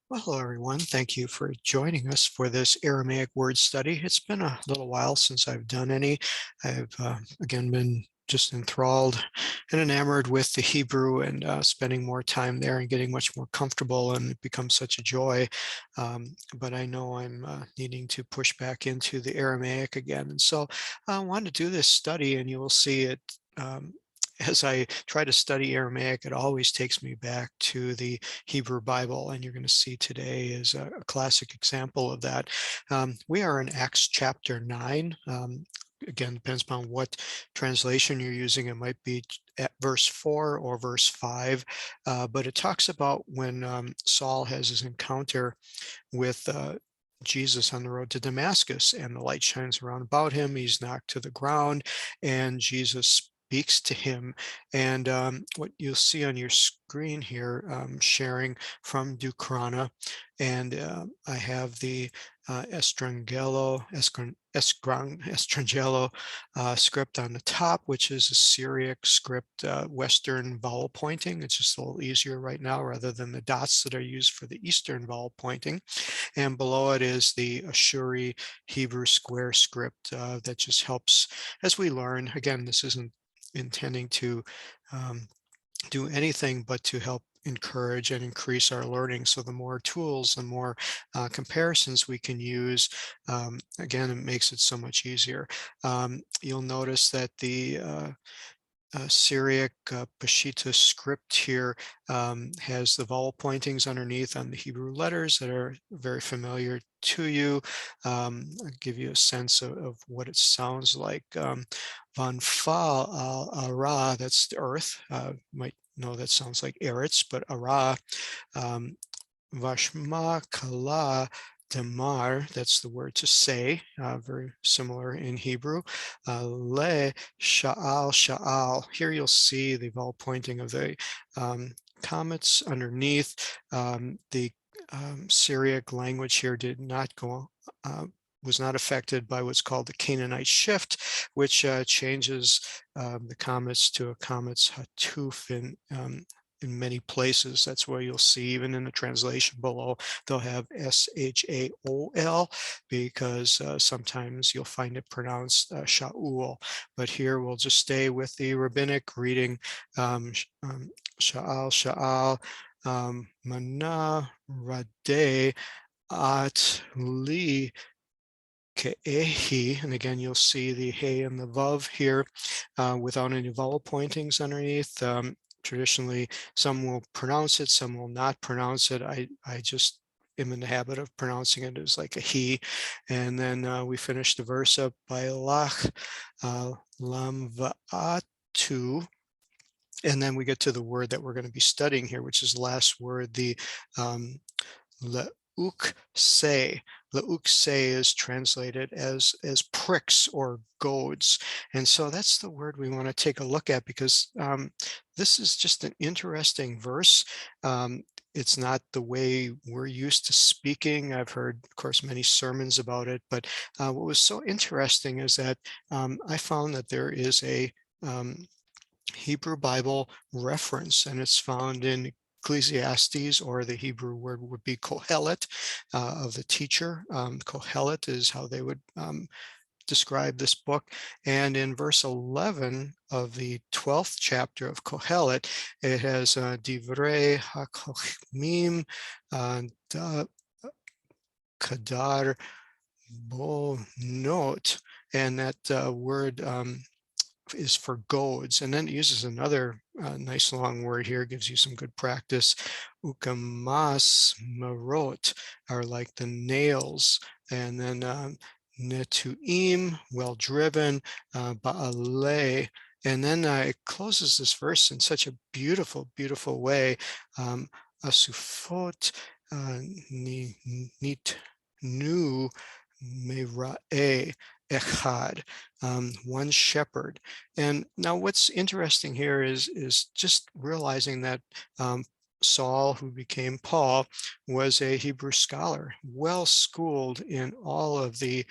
Well, hello, everyone. Thank you for joining us for this Aramaic word study. It's been a little while since I've done any. I've, again, been just enthralled and enamored with the Hebrew and spending more time there and getting much more comfortable, and it becomes such a joy. But I know I'm needing to push back into the Aramaic again. And so I wanted to do this study, and you will see it. As I try to study Aramaic, it always takes me back to the Hebrew Bible, and you're going to see today is a classic example of that. We are in Acts chapter 9. Again, depends upon what translation you're using. It might be at verse 4 or verse 5, but it talks about when Saul has his encounter with Jesus on the road to Damascus, and the light shines around about him. He's knocked to the ground, and Jesus speaks to him. And what you'll see on your screen here, sharing from Dukrana, and I have the Estrangelo script on the top, which is a Syriac script, Western vowel pointing. It's just a little easier right now rather than the dots that are used for the Eastern vowel pointing. And below it is the Ashuri Hebrew square script that just helps as we learn. Again, this isn't intending to do anything but to help encourage and increase our learning. So the more tools, the more comparisons we can use, again, it makes it so much easier. You'll notice that the Syriac Peshitta script here has the vowel pointings underneath on the Hebrew letters that are very familiar to you. I'll give you a sense of what it sounds like. Van fa al ara, that's the earth. Might know that sounds like Eretz, but ara. Um, Vashma kala damar, that's the word to say, very similar in Hebrew. Le sha'al sha'al. Here you'll see the vowel pointing of the comets underneath. The Syriac language here did not go was not affected by what's called the Canaanite shift, which changes the comets to a comets hatuf in many places. That's where you'll see, even in the translation below, they'll have Shaol, because sometimes you'll find it pronounced Shaul. But here we'll just stay with the rabbinic reading, Sha'al, Sha'al, Mana, Radeh, At, Li, Ke'ehi, and again, you'll see the hey and the vav here without any vowel pointings underneath. Traditionally, some will pronounce it, some will not pronounce it. I just am in the habit of pronouncing it as like a he. And then we finish the verse up by lach lam va'atu. And then we get to the word that we're going to be studying here, which is the last word, the leukse. Leukse is translated as pricks or goads. And so that's the word we want to take a look at, because this is just an interesting verse. It's not the way we're used to speaking. I've heard, of course, many sermons about it, but what was so interesting is that I found that there is a Hebrew Bible reference, and it's found in Ecclesiastes, or the Hebrew word would be Kohelet, of the teacher. Kohelet is how they would describe this book. And in verse 11 of the 12th chapter of Kohelet, it has Divrei HaKochmim Kadar Bonot, and that word is for goads. And then it uses another nice long word here, gives you some good practice. Ukamas marot are like the nails. And then netuim, well driven, ba'ale. And then it closes this verse in such a beautiful, beautiful way. Asufot nit nu mera'e echad, one shepherd. And now what's interesting here is just realizing that Saul, who became Paul, was a Hebrew scholar, well schooled in all of the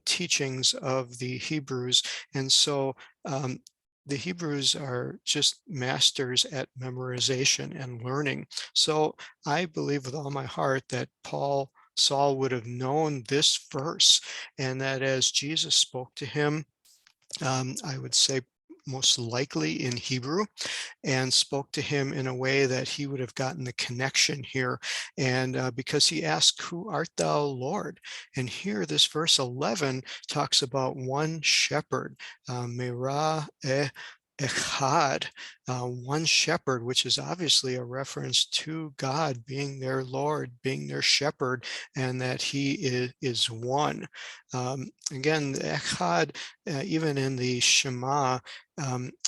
teachings of the Hebrews. And so the Hebrews are just masters at memorization and learning. So I believe with all my heart that Saul would have known this verse, and that as Jesus spoke to him, I would say most likely in Hebrew, and spoke to him in a way that he would have gotten the connection here. And because he asked, "Who art thou, Lord?" And here, this verse 11 talks about one shepherd, Merah Echad, one shepherd, which is obviously a reference to God being their Lord, being their shepherd, and that he is one. Again, the Echad, even in the Shema,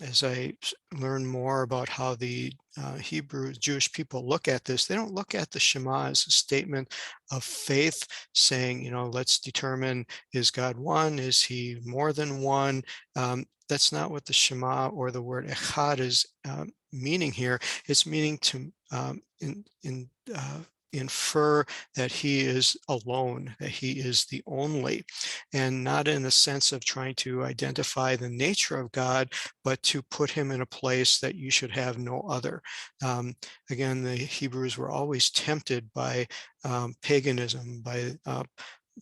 as I learn more about how the Hebrew Jewish people look at this, they don't look at the Shema as a statement of faith, saying, let's determine, is God one? Is he more than one? That's not what the Shema or the word echad is meaning here. It's meaning to infer that he is alone, that he is the only, and not in the sense of trying to identify the nature of God, but to put him in a place that you should have no other. Um, Again, the Hebrews were always tempted by paganism, by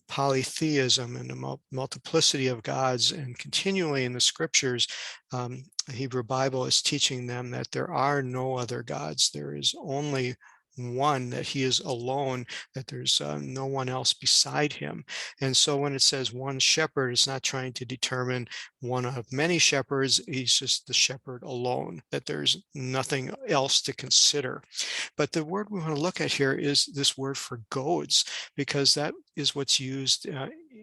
polytheism and the multiplicity of gods, and continually in the scriptures, the Hebrew Bible is teaching them that there are no other gods. There is only one, that he is alone, that there's no one else beside him. And so when it says one shepherd, it's not trying to determine one of many shepherds. He's just the shepherd alone, that there's nothing else to consider. But the word we want to look at here is this word for goads, because that is what's used,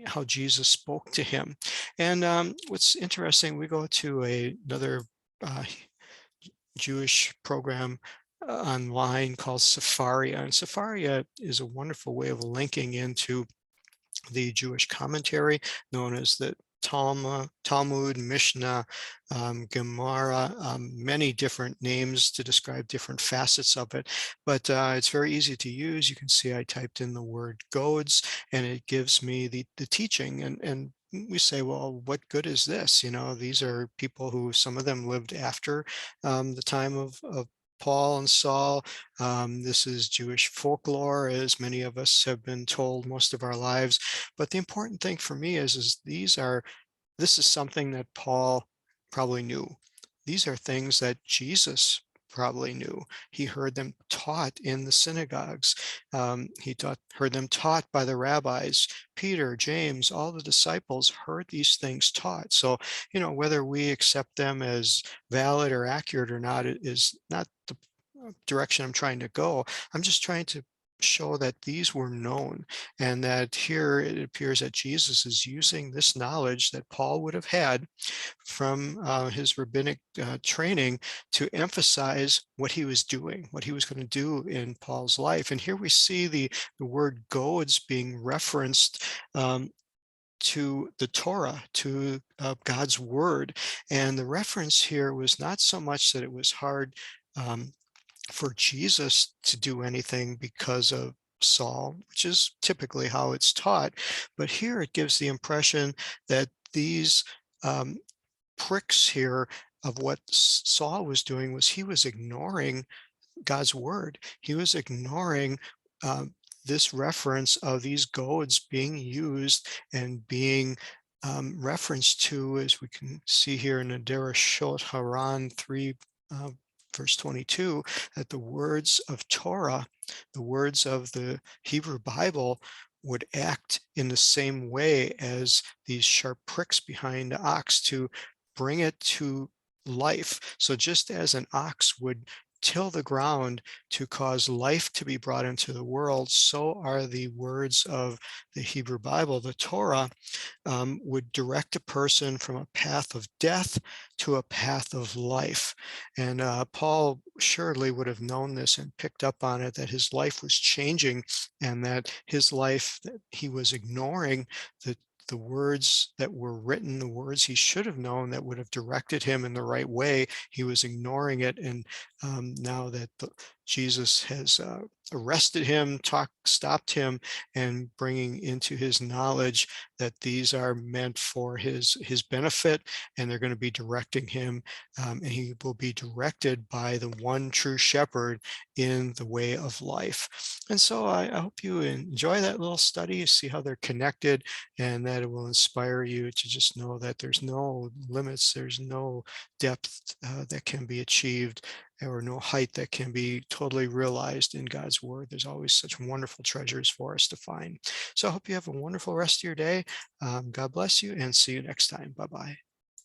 how Jesus spoke to him. And what's interesting, we go to another uh, Jewish program online called Safaria, and Safaria is a wonderful way of linking into the Jewish commentary known as the Talmud, Mishnah, Gemara, many different names to describe different facets of it. But it's very easy to use. You can see I typed in the word goads, and it gives me the teaching. And we say, well, what good is this? These are people who, some of them lived after the time of Paul and Saul. This is Jewish folklore, as many of us have been told most of our lives. But the important thing for me is this is something that Paul probably knew. These are things that Jesus probably knew. He heard them taught in the synagogues. Heard them taught by the rabbis. Peter, James, all the disciples heard these things taught. So, whether we accept them as valid or accurate or not, it is not the direction I'm trying to go. I'm just trying to show that these were known, and that here it appears that Jesus is using this knowledge that Paul would have had from his rabbinic training to emphasize what he was doing, what he was going to do in Paul's life. And here we see the word goads being referenced to the Torah, to God's word. And the reference here was not so much that it was hard um, for Jesus to do anything because of Saul, which is typically how it's taught. But here it gives the impression that these um, pricks here of what Saul was doing was he was ignoring God's word. He was ignoring this reference of these goads being used and being referenced to, as we can see here in Adara Shot Haran 3, verse 22, that the words of Torah, the words of the Hebrew Bible, would act in the same way as these sharp pricks behind the ox to bring it to life. So just as an ox would till the ground to cause life to be brought into the world, so are the words of the Hebrew Bible, the Torah, would direct a person from a path of death to a path of life. And Paul surely would have known this and picked up on it, that his life was changing, and that his life, that he was ignoring the words that were written, the words he should have known that would have directed him in the right way. He was ignoring it and now that Jesus has arrested him, stopped him, and bringing into his knowledge that these are meant for his benefit, and they're going to be directing him, and he will be directed by the one true shepherd in the way of life. And so I hope you enjoy that little study, see how they're connected, and that it will inspire you to just know that there's no limits, there's no depth that can be achieved, or no height that can be totally realized in God's word. There's always such wonderful treasures for us to find. So I hope you have a wonderful rest of your day. God bless you, and see you next time. Bye bye.